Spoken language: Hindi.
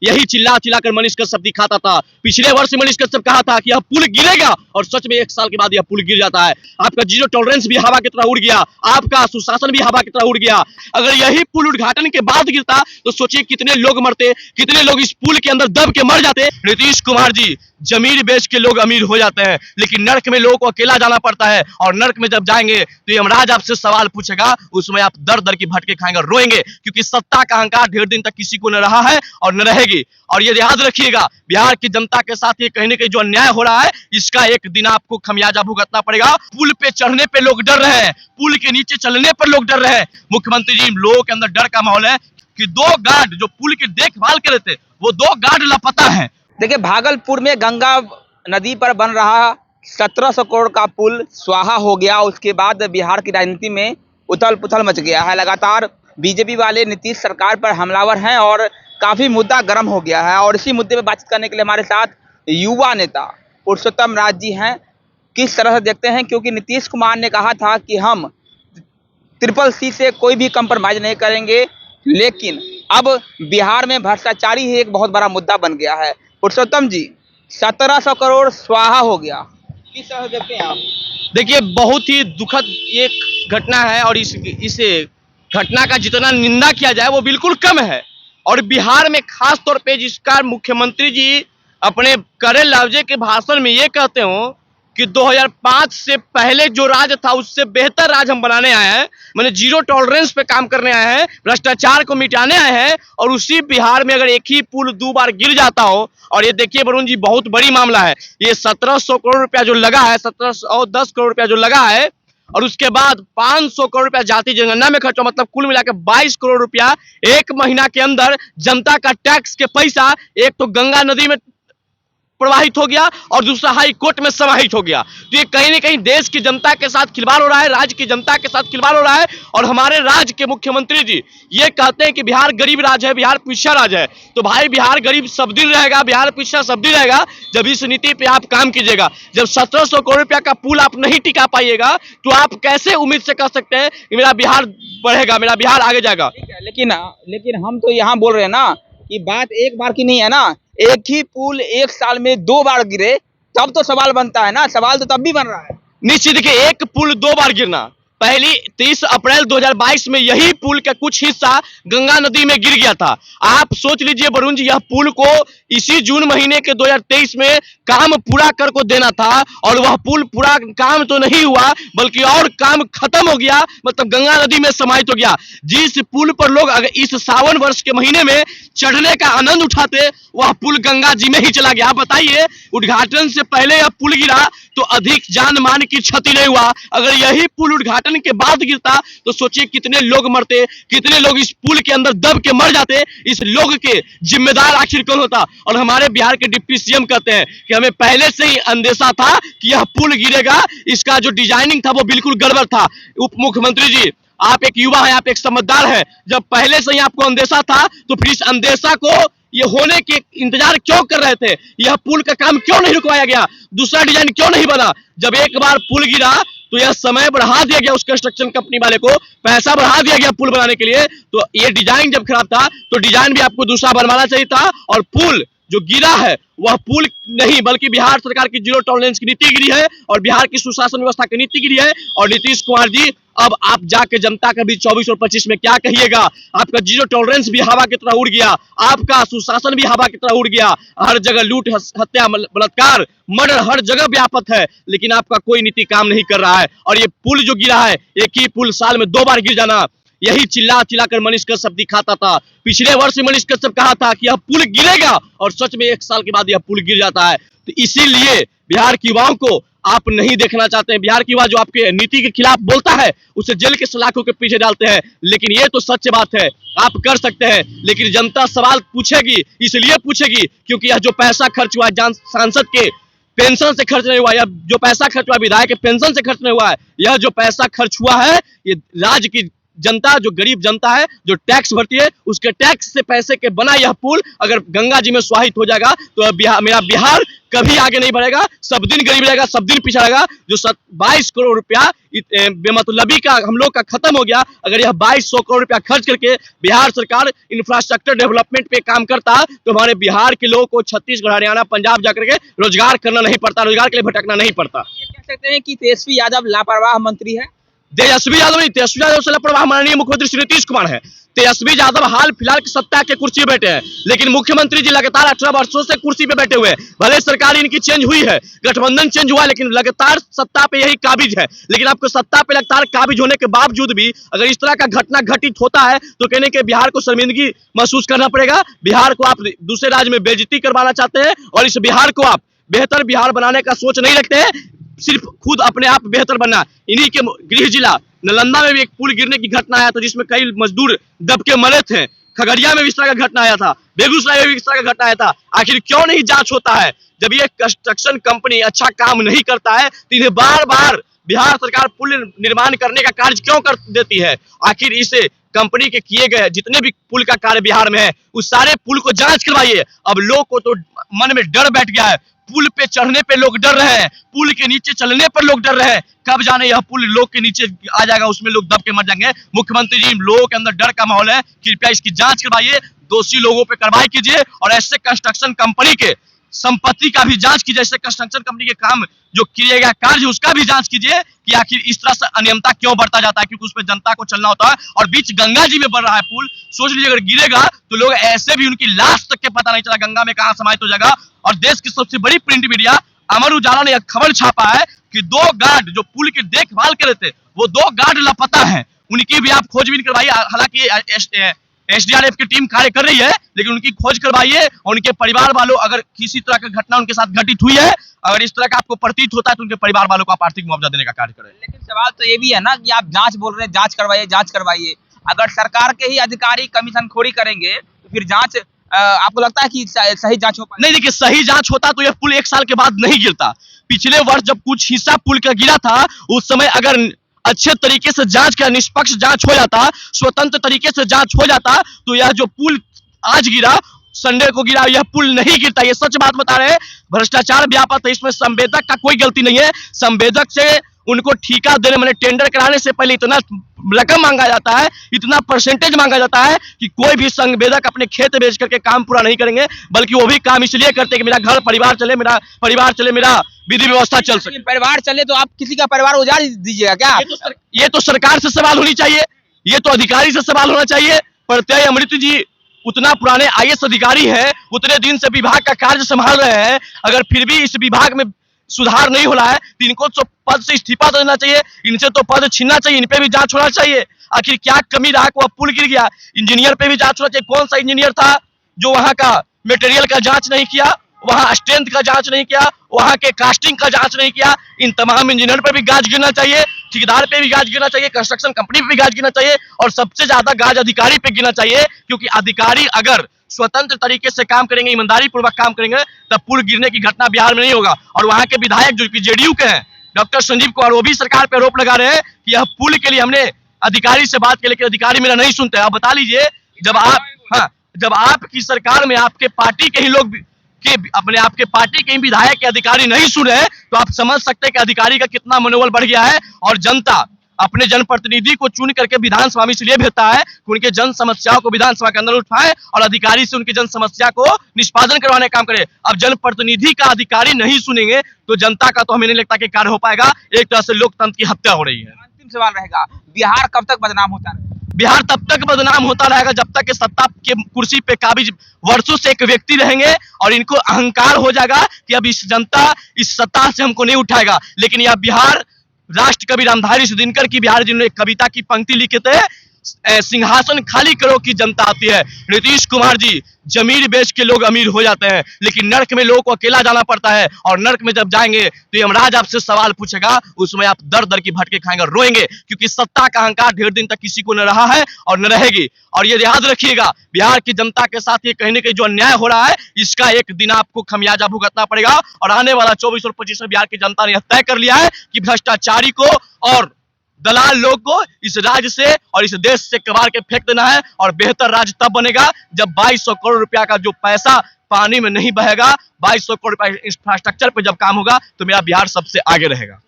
यही चिल्ला चिल्लाकर मनीष कश्यप दिखाता था। पिछले वर्ष मनीष कश्यप कहा था कि यह पुल गिरेगा और सच में 1 साल के बाद यह पुल गिर जाता है। आपका जीरो टॉलरेंस भी हवा की तरह उड़ गया, आपका सुशासन भी हवा की तरह उड़ गया। अगर यही पुल उद्घाटन के बाद गिरता तो सोचिए कितने लोग मरते, कितने लोग इस पुल के अंदर दब के मर जाते। नीतीश कुमार जी, जमीन बेच के लोग अमीर हो जाते हैं, लेकिन नर्क में लोगों को अकेला जाना पड़ता है। और नर्क में जब जाएंगे तो यमराज आपसे सवाल पूछेगा, उसमें आप दर दर की भटके खाएंगे, रोएंगे, क्योंकि सत्ता का अहंकार ढेर दिन तक किसी को न रहा है और न रहेगी। और ये याद रखिएगा, बिहार की जनता के साथ ये कहीं न कहीं जो अन्याय हो रहा है, इसका एक दिन आपको खमियाजा भुगतना पड़ेगा। पुल पे चढ़ने पे लोग डर रहे हैं, पुल के नीचे चलने पर लोग डर रहे हैं। मुख्यमंत्री जी, लोगों के अंदर डर का माहौल है कि 2 गार्ड जो पुल की देखभाल कर रहे थे, वो 2 गार्ड लापता है। देखिए, भागलपुर में गंगा नदी पर बन रहा 1700 करोड़ का पुल स्वाहा हो गया। उसके बाद बिहार की राजनीति में उथल पुथल मच गया है। लगातार बीजेपी वाले नीतीश सरकार पर हमलावर हैं और काफी मुद्दा गर्म हो गया है। और इसी मुद्दे पर बातचीत करने के लिए हमारे साथ युवा नेता पुरुषोत्तम राज जी हैं। किस तरह से देखते हैं, क्योंकि नीतीश कुमार ने कहा था कि हम CCC से कोई भी कंप्रोमाइज नहीं करेंगे, लेकिन अब बिहार में भ्रष्टाचारी ही एक बहुत बड़ा मुद्दा बन गया है। पुरुषोत्तम जी, 1700 करोड़ स्वाहा हो गया, किस तरह देखते हैं आप? देखिए, बहुत ही दुखद एक घटना है और इस घटना का जितना निंदा किया जाए वो बिल्कुल कम है। और बिहार में खास तौर पे जिसका मुख्यमंत्री जी अपने करे लफ्जे के भाषण में ये कहते हो कि 2005 से पहले जो राज था उससे बेहतर राज हम बनाने आए हैं, मैंने जीरो टॉलरेंस पे काम करने आए हैं, भ्रष्टाचार को मिटाने आए हैं। और उसी बिहार में अगर एक ही पुल 2 बार गिर जाता हो, और ये देखिए वरुण जी, बहुत बड़ी मामला है। ये 1700 करोड़ रुपया जो लगा है, 1710 करोड़ रुपया जो लगा है, और उसके बाद 500 करोड़ रुपया जाति जनगणना में खर्च हो, मतलब कुल मिलाकर 22 करोड़ रुपया 1 महीना के अंदर जनता का टैक्स के पैसा एक तो गंगा नदी में प्रवाहित हो गया और दूसरा हाई कोर्ट में समाहित हो गया। तो ये कहीं न कहीं देश की जनता के साथ खिलवाड़ हो रहा है, राज्य की जनता के साथ खिलवाड़ हो रहा है। और हमारे राज्य के मुख्यमंत्री जी ये कहते हैं कि बिहार गरीब राज्य है, बिहार पिछड़ा राज्य है। तो भाई, बिहार गरीब सब दिन रहेगा, बिहार पिछड़ा सब दिन रहेगा जब इस नीति पे आप काम कीजिएगा। जब 1700 करोड़ रुपया का पुल आप नहीं टिका पाइएगा तो आप कैसे उम्मीद से कह सकते हैं कि मेरा बिहार बढ़ेगा, मेरा बिहार आगे जाएगा? लेकिन हम तो यहाँ बोल रहे हैं ना कि बात एक बार की नहीं है ना। एक ही पुल 1 साल में 2 बार गिरे तब तो सवाल बनता है ना। सवाल तो तब भी बन रहा है। निश्चित, देखिए, एक पुल 2 बार गिरना, पहली 30 अप्रैल 2022 में यही पुल का कुछ हिस्सा गंगा नदी में गिर गया था। आप सोच लीजिए वरुण जी, यह पुल को इसी जून महीने के 2023 में काम पूरा कर को देना था और वह पुल पूरा काम तो नहीं हुआ बल्कि और काम खत्म हो गया, मतलब गंगा नदी में समाहित हो गया। जिस पुल पर लोग अगर इस सावन वर्ष के महीने में चढ़ने का आनंद उठाते, वह पुल गंगा जी में ही चला गया। आप बताइए, उद्घाटन से पहले यह पुल गिरा तो अधिक जान मान की क्षति नहीं हुआ, अगर यही पुल उद्घाटन के बाद गिरता तो सोचिए कितने लोग मरते, कितने लोग इस पुल के अंदर दब के मर जाते। इस लोग के जिम्मेदार आखिर कौन होता? और हमारे बिहार के डिप्टी सीएम कहते हैं कि हमें पहले से ही अंदेशा था कि यह पुल गिरेगा, इसका जो डिजाइनिंग था वो बिल्कुल गड़बड़ था। उप मुख्यमंत्री जी, आप एक युवा हैं, आप एक समझदार हैं, जब पहले से ही आपको अंदेशा था तो फिर इस अंदेशा को ये होने के इंतजार क्यों कर रहे थे? यह पुल का काम क्यों नहीं रुकवाया गया? दूसरा डिजाइन क्यों नहीं बना? जब एक बार पुल गिरा तो यह समय बढ़ा दिया गया, उस कंस्ट्रक्शन कंपनी वाले को पैसा बढ़ा दिया गया पुल बनाने के लिए। तो ये डिजाइन जब खराब था तो डिजाइन भी आपको दूसरा बनवाना चाहिए था। और पुल जो गिरा है वह पुल नहीं बल्कि बिहार सरकार की जीरो टॉलरेंस की नीति गिरी है और बिहार की सुशासन व्यवस्था की नीति गिरी है। और नीतीश कुमार जी, अब आप जाके जनता का भी 24 और 25 में क्या कहिएगा? आपका जीरो टॉलरेंस भी हवा की तरह उड़ गया, आपका सुशासन भी हवा की तरह उड़ गया। हर जगह लूट, हत्या, बलात्कार, मर्डर हर जगह व्यापक है, लेकिन आपका कोई नीति काम नहीं कर रहा है। और ये पुल जो गिरा है, एक ही पुल साल में 2 बार गिर जाना, यही चिल्ला चिल्लाकर मनीष कश्यप दिखाता था। पिछले वर्ष मनीष कश्यप कहा था कि यह पुल गिरेगा और सच में 1 साल के बाद यह पुल गिर जाता है। तो इसीलिए बिहार के युवाओं को आप नहीं देखना चाहते हैं। बिहार की युवा जो आपके नीति के खिलाफ बोलता है उसे जेल के सलाखों के पीछे डालते हैं। लेकिन ये तो सच बात है, आप कर सकते हैं, लेकिन जनता सवाल पूछेगी, इसलिए पूछेगी क्योंकि यह जो पैसा खर्च हुआ है सांसद के पेंशन से खर्च नहीं हुआ, या जो पैसा खर्च हुआ विधायक के पेंशन से खर्च नहीं हुआ है, यह जो पैसा खर्च हुआ है ये राज्य की जनता, जो गरीब जनता है, जो टैक्स भरती है, उसके टैक्स से पैसे के बना यह पुल अगर गंगा जी में स्वाहित हो जाएगा तो मेरा बिहार कभी आगे नहीं बढ़ेगा, सब दिन गरीब रहेगा, सब दिन पीछा रहेगा। जो 22 करोड़ रुपया बेमतलबी का हम लोग का खत्म हो गया, अगर यह 2200 करोड़ रुपया खर्च करके बिहार सरकार इंफ्रास्ट्रक्चर डेवलपमेंट पे काम करता तो हमारे बिहार के लोगों को छत्तीसगढ़, हरियाणा, पंजाब जाकर के रोजगार करना नहीं पड़ता, रोजगार के लिए भटकना नहीं पड़ता। ये कह सकते हैं कि तेजस्वी यादव लापरवाह मंत्री है। तेजस्वी यादव नहीं, तेजस्वी यादव से लापरवाह माननीय मुख्यमंत्री श्री नीतीश कुमार है। तेजस्वी यादव हाल फिलहाल की सत्ता के कुर्सी पे बैठे हैं, लेकिन मुख्यमंत्री जी लगातार 18 वर्षों से कुर्सी पे बैठे हुए हैं। भले सरकार इनकी चेंज हुई है, गठबंधन चेंज हुआ है, लेकिन लगातार सत्ता पे यही काबिज है। लेकिन आपको सत्ता पे लगातार काबिज होने के बावजूद भी अगर इस तरह का घटना घटित होता है तो कहने के बिहार को शर्मिंदगी महसूस करना पड़ेगा। बिहार को आप दूसरे राज्य में बेइज्जती करवाना चाहते हैं और इस बिहार को आप बेहतर बिहार बनाने का सोच नहीं रखते हैं, सिर्फ खुद अपने आप बेहतर बनना। इन्हीं के गृह जिला नालंदा में भी एक पुल गिरने की घटना आया था जिसमें कई मजदूर दब के मरे थे। खगड़िया में भी इस तरह का घटना आया था, बेगूसराय में भी इस तरह का घटना आया था। आखिर क्यों नहीं जांच होता है? जब ये कंस्ट्रक्शन कंपनी अच्छा काम नहीं करता है तो इन्हें बार बार बिहार सरकार पुल निर्माण करने का कार्य क्यों कर देती है? आखिर इस कंपनी के किए गए जितने भी पुल का कार्य बिहार में है उस सारे पुल को जांच करवाइए। अब लोग को तो मन में डर बैठ गया है, पुल पे चढ़ने पे लोग डर रहे हैं, पुल के नीचे चलने पर लोग डर रहे हैं। कब जाने यह पुल लोग के नीचे आ जाएगा, उसमें लोग दब के मर जाएंगे। मुख्यमंत्री जी, लोगों के अंदर डर का माहौल है, कृपया इसकी जांच करवाइए, दोषी लोगों पे कार्रवाई कीजिए और ऐसे कंस्ट्रक्शन कंपनी के संपत्ति का भी जांच कीजिए, ऐसे कंस्ट्रक्शन कंपनी के काम जो किए गया कार्य उसका भी जांच कीजिए कि आखिर इस तरह से अनियमता क्यों बढ़ता जाता है, क्योंकि उस पर जनता को चलना होता है और बीच गंगा जी में बन रहा है पुल। सोच लीजिए अगर गिरेगा तो लोग ऐसे भी उनकी लाश तक के पता नहीं चला गंगा में कहां समाहित हो जाएगा। और देश की सबसे बड़ी प्रिंट मीडिया अमर उजाला ने यह खबर छापा है कि 2 गार्ड जो पुल की देखभाल कर रहे थे वो 2 गार्ड लापता है, उनकी भी आप खोजबीन करवाइए। हालांकि एसडीआरएफ की टीम कार्य कर रही है, लेकिन उनकी खोज करवाइए और उनके परिवार वालों, अगर किसी तरह की घटना उनके साथ घटित हुई है, अगर इस तरह का आपको प्रतीत होता है तो उनके परिवार वालों को आप आर्थिक मुआवजा देने का कार्य करें। लेकिन सवाल तो ये भी है ना कि आप जांच बोल रहे हैं, जांच करवाइए, जांच करवाइए। अगर सरकार के ही अधिकारी कमीशनखोरी करेंगे तो फिर जांच आपको लगता है कि सही जांच हो पाएगी? नहीं, देखिए सही जांच होता तो यह पुल 1 साल के बाद नहीं गिरता। पिछले वर्ष जब कुछ हिस्सा पुल का गिरा था उस समय अगर अच्छे तरीके से जांच का निष्पक्ष जांच हो जाता, स्वतंत्र तरीके से जांच हो जाता तो यह जो पुल आज गिरा, संडे को गिरा, यह पुल नहीं गिरता। ये सच बात बता रहे हैं। भ्रष्टाचार व्यापक है, इसमें संवेदक का कोई गलती नहीं है। संवेदक से उनको ठेका देने, मैंने टेंडर कराने से पहले इतना रकम मांगा जाता है, इतना परसेंटेज मांगा जाता है कि कोई भी संवेदक अपने खेत बेच करके काम पूरा नहीं करेंगे, बल्कि वो भी काम इसलिए करते हैं कि मेरा घर परिवार चले, मेरा परिवार चले, मेरा विधि व्यवस्था चल सके। परिवार चले तो आप किसी का परिवार उजाड़ दीजिएगा क्या? ये तो सरकार से सवाल होनी चाहिए, ये तो अधिकारी से सवाल होना चाहिए। प्रत्यय अमृत जी उतना पुराने आईएएस अधिकारी है, उतने दिन से विभाग का कार्य संभाल रहे हैं, अगर फिर भी इस विभाग में सुधार नहीं हो रहा है तो इनको तो पद से इस्तीफा देना चाहिए, इनसे तो पद छीनना चाहिए, इन पे भी जांच होना चाहिए। आखिर क्या कमी रहा कि वह पुल गिर गया? इंजीनियर पे भी जांच होना चाहिए। कौन सा इंजीनियर था जो वहां का मटेरियल का जांच नहीं किया, वहां स्ट्रेंथ का जांच नहीं किया, वहां के कास्टिंग का जांच नहीं किया? इन तमाम इंजीनियर पे भी गाज गिरना चाहिए, ठेकेदार पे भी गाज गिरना चाहिए, कंस्ट्रक्शन कंपनी पे भी गाज गिरना चाहिए और सबसे ज्यादा गाज अधिकारी पे गिरना चाहिए, क्योंकि अधिकारी अगर स्वतंत्र तरीके से काम करेंगे, ईमानदारी पूर्वक काम करेंगे, तब पुल गिरने की घटना बिहार में नहीं होगा। और वहां के विधायक जो कि जेडीयू के हैं, डॉक्टर संजीव कुमार, वो भी सरकार पे आरोप लगा रहे हैं कि यह पुल के लिए हमने अधिकारी से बात की, लेकिन अधिकारी मेरा नहीं सुनते। आप बता लीजिए, जब आपकी सरकार में आपके पार्टी के ही लोग अपने आपके पार्टी के विधायक के अधिकारी नहीं सुन रहे तो आप समझ सकते हैं कि अधिकारी का कितना मनोबल बढ़ गया है। और जनता अपने जनप्रतिनिधि को चुन करके विधानसभा में इसलिए भेजता है कि उनके जन समस्याओं को विधानसभा के अंदर उठाए और अधिकारी से उनकी जन समस्या को निष्पादन करवाने का काम करे। अब जनप्रतिनिधि का अधिकारी नहीं सुनेंगे तो जनता का तो हमें नहीं लगता कि कार्य हो पाएगा। एक तरह से लोकतंत्र की हत्या हो रही है। अंतिम सवाल रहेगा, बिहार कब तक बदनाम होता रहेगा? बिहार तब तक बदनाम होता रहेगा जब तक सत्ता के कुर्सी पे काबिज वर्षों से एक व्यक्ति रहेंगे और इनको अहंकार हो जाएगा कि अब इस जनता इस सत्ता से हमको नहीं उठाएगा। लेकिन यह बिहार राष्ट्र कवि रामधारी सिद्धिनकर की बिहार जिन्होंने एक कविता की पंक्ति लिखे थे, सिंहासन खाली करो की जनता आती है। नीतीश कुमार जी, जमीन बेच के लोग अमीर हो जाते हैं, लेकिन नर्क में लोगों को अकेला जाना पड़ता है और नर्क में जब जाएंगे तो यमराज आपसे सवाल पूछेगा, उसमें आप दर दर की भटके खाएंगे, रोएंगे, क्योंकि सत्ता का अहंकार ढेर दिन तक किसी को न रहा है और न रहेगी। और ये याद रखिएगा, बिहार की जनता के साथ ये कहीं न कहीं जो अन्याय हो रहा है इसका एक दिन आपको खमियाजा भुगतना पड़ेगा। और आने वाला 24 और 25 में बिहार की जनता ने तय कर लिया है कि भ्रष्टाचारी को और दलाल लोग को इस राज्य से और इस देश से कबाड़ के फेंक देना है। और बेहतर राज्य तब बनेगा जब 2200 करोड़ रुपया का जो पैसा पानी में नहीं बहेगा, 2200 करोड़ रुपया इंफ्रास्ट्रक्चर पे जब काम होगा तो मेरा बिहार सबसे आगे रहेगा।